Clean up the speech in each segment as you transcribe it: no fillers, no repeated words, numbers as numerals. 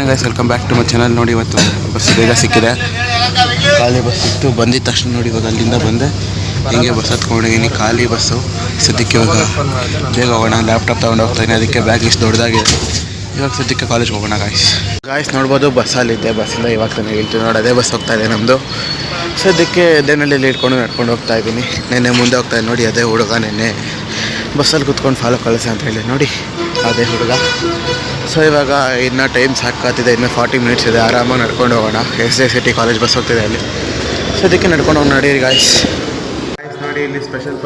Guys welcome back to my channel. ನೋಡಿ ಇವತ್ತು bus ಬೇಗ ಸಿಕ್ಕಿದೆ, ಖಾಲಿ ಬಸ್ ಸಿಕ್ತು. ಬಂದಿದ್ದ ತಕ್ಷಣ ನೋಡಿ ಇವಾಗ ಅಲ್ಲಿಂದ ಬಂದೆ, ಹಿಂಗೆ ಬಸ್ ಹತ್ಕೊಂಡಿದ್ದೀನಿ. ಖಾಲಿ ಬಸ್ಸು ಸದ್ಯಕ್ಕೆ. ಇವಾಗ ಬೇಗ ಹೋಗೋಣ, ಲ್ಯಾಪ್ಟಾಪ್ ತೊಗೊಂಡು ಹೋಗ್ತಾಯಿದ್ದೀನಿ, ಅದಕ್ಕೆ ಬ್ಯಾಗ್ ಇಷ್ಟು ದೊಡ್ಡದಾಗಿದೆ. ಇವಾಗ ಸದ್ಯಕ್ಕೆ ಕಾಲೇಜ್ಗೆ ಹೋಗೋಣ. ಗಾಯ್ಸ್ ನೋಡ್ಬೋದು ಬಸ್ಸಲ್ಲಿದ್ದೆ, ಬಸ್ಸಿಂದ ಇವಾಗ ತಾನೇ ಹೇಳ್ತೀವಿ ನೋಡಿ, ಅದೇ ಬಸ್ ಹೋಗ್ತಾ ಇದೆ ನಮ್ಮದು. ಸದ್ಯಕ್ಕೆ ದೇನಲ್ಲಿ ಇಟ್ಕೊಂಡು ನಡ್ಕೊಂಡು ಹೋಗ್ತಾ ಇದ್ದೀನಿ. ನೆನ್ನೆ ಮುಂದೆ ಹೋಗ್ತಾಯಿದ್ದೆ ನೋಡಿ, ಅದೇ ಹುಡುಗ ನೆನ್ನೆ ಬಸ್ಸಲ್ಲಿ ಕೂತ್ಕೊಂಡು ಫಾಲೋ ಕಳಿಸಿ ಅಂತ ಹೇಳಿ ನೋಡಿ, ಅದೇ ಹುಡುಗ. ಸೊ ಇವಾಗ ಇನ್ನೂ ಟೈಮ್ ಸಾಕಾಗ್ತಿದೆ, ಇನ್ನೂ 40 ಮಿನಿಟ್ಸ್ ಇದೆ, ಆರಾಮಾಗಿ ನಡ್ಕೊಂಡು ಹೋಗೋಣ. SJCT ಕಾಲೇಜ್ ಬಸ್ ಹೋಗ್ತಿದೆ ಅಲ್ಲಿ, ಸದ್ಯಕ್ಕೆ ನಡ್ಕೊಂಡು ಹೋಗಿ ನಡೀರಿ ಗಾಯ್ಸ್. ನೋಡಿ ಇಲ್ಲಿ ಸ್ಪೆಷಲ್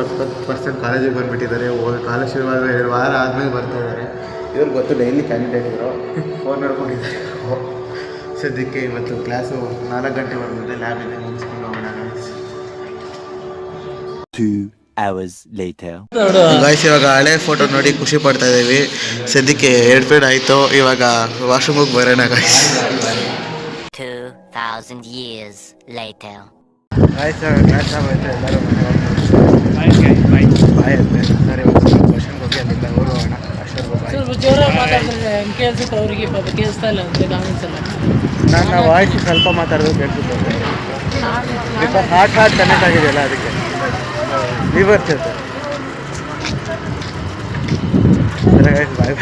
ಪರ್ಸನ್ ಕಾಲೇಜಿಗೆ ಬಂದುಬಿಟ್ಟಿದ್ದಾರೆ. ಕಾಲೇಜ್ ಶುರುವಾಗ 2 ವಾರ ಆದಮೇಲೆ ಬರ್ತಾ ಇದ್ದಾರೆ. ಇವ್ರು ಗೊತ್ತು ಡೈಲಿ ಕ್ಯಾಂಡಿಡೇಟ್ ಇವರು, ಫೋನ್ ನೋಡ್ಕೊಂಡಿದ್ದಾರೆ. ಸದ್ಯಕ್ಕೆ ಇವತ್ತು ಕ್ಲಾಸು 4 ಗಂಟೆವರೆಗೂ ಲ್ಯಾಬ್ ಇದೆ, ಮುಗಿಸ್ಕೊಂಡು ಹೋಗೋಣ ಗಾಯ್ಸ್. 2 hours later. ಗಾಯ್ಸ್ ಇವಾಗ ಹಳೆ ಫೋಟೋ ನೋಡಿ ಖುಷಿ ಪಡ್ತಾ ಇದ್ದೀವಿ. ಸದ್ಯಕ್ಕೆ 2 ಪೀರಿಯಡ್ ಆಯಿತು, ಇವಾಗ ವಾಶ್ರೂಮಿಗೆ ಬರೋಣ guys. 2000 years later. Guys class ಆಗೋಯ್ತು, ಎಲ್ಲರೂ ಬಾಯ್ ಅಂತೆ. ಸರಿ ಇವತ್ತು ಕ್ವಶನ್ಗೆ ಹೋಗಿ ಅಲ್ಲಿಂದ ಊರು ಹೋಗೋಣ. ನನ್ನ ವಾಯ್ಸ್ ಸ್ವಲ್ಪ ಮಾತಾಡೋದು ಕೇಳ್ತಿದ್ದೆ, ಬಿಕಾಸ್ ಹಾರ್ಟ್ ಕನೆಕ್ಟ್ ಆಗಿದೆಯಲ್ಲ, ಅದಕ್ಕೆ ಲಿವರ್ ಇರ್ತದೆ. ಬಾಯ್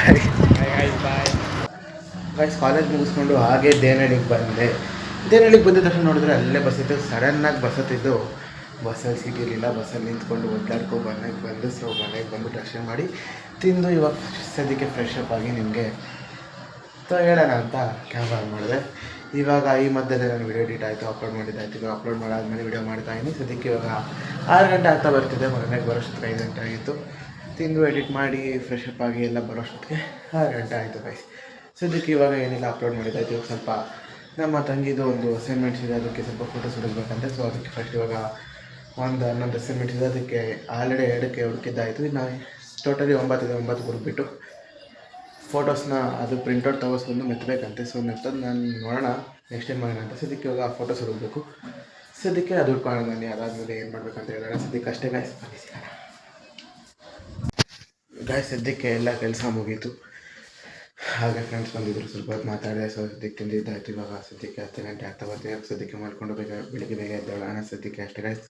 ಗಾಯ್ಸ್ ಕಾಲೇಜ್ ಮುಗಿಸ್ಕೊಂಡು ಹಾಗೆ ದೇನಹಳ್ಳಿಗೆ ಬಂದೆ. ದೇನಹಳ್ಳಿಗೆ ಬಂದಿದ ತಕ್ಷಣ ನೋಡಿದ್ರೆ ಅಲ್ಲೇ ಬಸ್ ಇತ್ತು. ಸಡನ್ನಾಗಿ ಬಸ್ ಹತ್ತಿದ್ದು, ಬಸ್ಸಲ್ಲಿ ಸೀಟ್ ಇರಲಿಲ್ಲ. ಬಸ್ಸಲ್ಲಿ ನಿಂತ್ಕೊಂಡು ಒದ್ದಾಡ್ಕೊ ಮನೆಗೆ ಬಂದು, ಸೊ ಮನೆಗೆ ಬಂದು ರಕ್ಷಣೆ ಮಾಡಿ ತಿಂದು ಇವಾಗ ಸದ್ಯಕ್ಕೆ ಫ್ರೆಶ್ ಅಪ್ ಆಗಿ ನಿಮಗೆ ಹೇಳೋಣ ಅಂತ ಕ್ಯಾಮ್ರಾ ಆನ್ ಮಾಡಿದೆ. ಇವಾಗ ಈ ಮಧ್ಯದಲ್ಲಿ ನಾನು ವಿಡಿಯೋ ಎಡಿಟ್ ಆಯಿತು, ಅಪ್ಲೋಡ್ ಮಾಡಿದ್ದಾಯಿತು. ಇವಾಗ ಅಪ್ಲೋಡ್ ಮಾಡಾದ್ಮೇಲೆ ವಿಡಿಯೋ ಮಾಡ್ತಾಯಿದ್ದೀನಿ. ಸದ್ಯಕ್ಕೆ ಇವಾಗ 6 ಗಂಟೆ ಆಗ್ತಾ ಬರ್ತಿದೆ, ಮನೆಗೆ ಬರೋಷ್ಟೊತ್ತಿಗೆ 5 ಗಂಟೆ ಆಗಿತ್ತು. ತಿಂದು ಎಡಿಟ್ ಮಾಡಿ ಫ್ರೆಶ್ ಅಪ್ ಆಗಿ ಎಲ್ಲ ಬರೋಷ್ಟೊತ್ತಿಗೆ 6 ಗಂಟೆ ಆಯಿತು ಗೈಸ್. ಸದ್ಯಕ್ಕೆ ಇವಾಗ ಏನಿಲ್ಲ, ಅಪ್ಲೋಡ್ ಮಾಡಿದ್ದಾಯಿತು. ಇವಾಗ ಸ್ವಲ್ಪ ನಮ್ಮ ತಂಗಿದು ಒಂದು ಅಸೈನ್ಮೆಂಟ್ಸ್ ಇದೆ, ಅದಕ್ಕೆ ಸ್ವಲ್ಪ ಫೋಟೋಸ್ ಹುಡುಕ್ಬೇಕಂತೆ. ಸೊ ಅದಕ್ಕೆ ಫಸ್ಟ್ ಇವಾಗ ಒಂದು 11 ಅಸೈನ್ಮೆಂಟ್ಸ್ ಇದೆ, ಅದಕ್ಕೆ ಆಲ್ರೆಡಿ 2ಕ್ಕೆ ಹುಡುಕಿದ್ದಾಯಿತು. ಇನ್ನು ಟೋಟಲಿ 9 ಇದೆ. 9 ಹುಡುಕ್ಬಿಟ್ಟು ಫೋಟೋಸ್ನ ಅದು ಪ್ರಿಂಟೌಟ್ ತಗೋಸ್ಕೊಂಡು ಮೆತ್ತಬೇಕಂತೆ. ಸೊ ಮೆತ್ತದು ನಾನು ನೋಡೋಣ ನೆಕ್ಸ್ಟ್ ಟೈಮ್ ಮಾಡೋಣ ಅಂತ. ಸದ್ಯಕ್ಕೆ ಇವಾಗ ಆ ಫೋಟೋಸ್ ಹುಡುಕಬೇಕು. ಸದ್ಯಕ್ಕೆ ಅದು ಹುಡ್ಕೊಳ್ಳೋಣ. ನಾನು ಅದಾದಮೇಲೆ ಏನು ಮಾಡಬೇಕಂತ ಹೇಳೋಣ. ಸದ್ಯಕ್ಕೆ ಅಷ್ಟೇ ಗಾಯ್ಸ್, ಬನ್ನಿ ಸಿಗೋಣ. ಗಾಯ್ಸ್ ಸದ್ಯಕ್ಕೆ ಎಲ್ಲ ಕೆಲಸ ಮುಗೀತು. ಹಾಗೆ ಫ್ರೆಂಡ್ಸ್ ಬಂದಿದ್ದರು, ಸ್ವಲ್ಪ ಹೊತ್ತು ಮಾತಾಡಿದೆ. ಸೊ ಸದ್ಯಕ್ಕೆ ತಿಂದಿದ್ದಾಯಿತು. ಇವಾಗ ಸದ್ಯಕ್ಕೆ 10 ಗಂಟೆ ಆಗ್ತಾ ಬರ್ತೀವಿ. ಸದ್ಯಕ್ಕೆ ಮಾಡ್ಕೊಂಡು ಬೆಳಿಗ್ಗೆ ಬೇಗ ಎದ್ದೇಳೋಣ. ಸದ್ಯಕ್ಕೆ ಅಷ್ಟೇ ಗಾಯ್ಸ್.